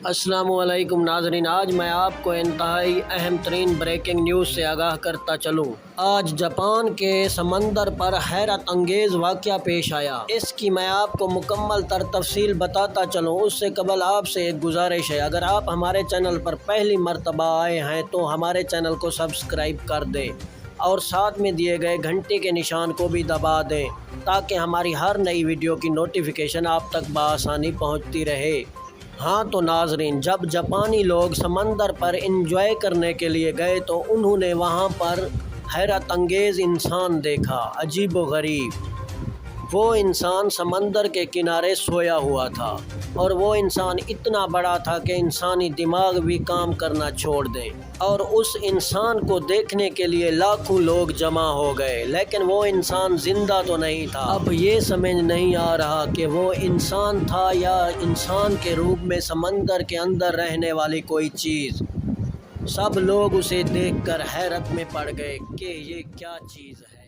السلام علیکم ناظرین، آج میں آپ کو انتہائی اہم ترین بریکنگ نیوز سے آگاہ کرتا چلوں۔ آج جاپان کے سمندر پر حیرت انگیز واقعہ پیش آیا۔ اس کی میں آپ کو مکمل تر تفصیل بتاتا چلوں۔ اس سے قبل آپ سے ایک گزارش ہے، اگر آپ ہمارے چینل پر پہلی مرتبہ آئے ہیں تو ہمارے چینل کو سبسکرائب کر دیں اور ساتھ میں دیے گئے گھنٹی کے نشان کو بھی دبا دیں تاکہ ہماری ہر نئی ویڈیو کی نوٹیفیکیشن آپ تک بآسانی پہنچتی رہے۔ ہاں تو ناظرین، جب جاپانی لوگ سمندر پر انجوائے کرنے کے لیے گئے تو انہوں نے وہاں پر حیرت انگیز انسان دیکھا۔ عجیب و غریب وہ انسان سمندر کے کنارے سویا ہوا تھا، اور وہ انسان اتنا بڑا تھا کہ انسانی دماغ بھی کام کرنا چھوڑ دیں، اور اس انسان کو دیکھنے کے لیے لاکھوں لوگ جمع ہو گئے، لیکن وہ انسان زندہ تو نہیں تھا۔ اب یہ سمجھ نہیں آ رہا کہ وہ انسان تھا یا انسان کے روپ میں سمندر کے اندر رہنے والی کوئی چیز۔ سب لوگ اسے دیکھ کر حیرت میں پڑ گئے کہ یہ کیا چیز ہے۔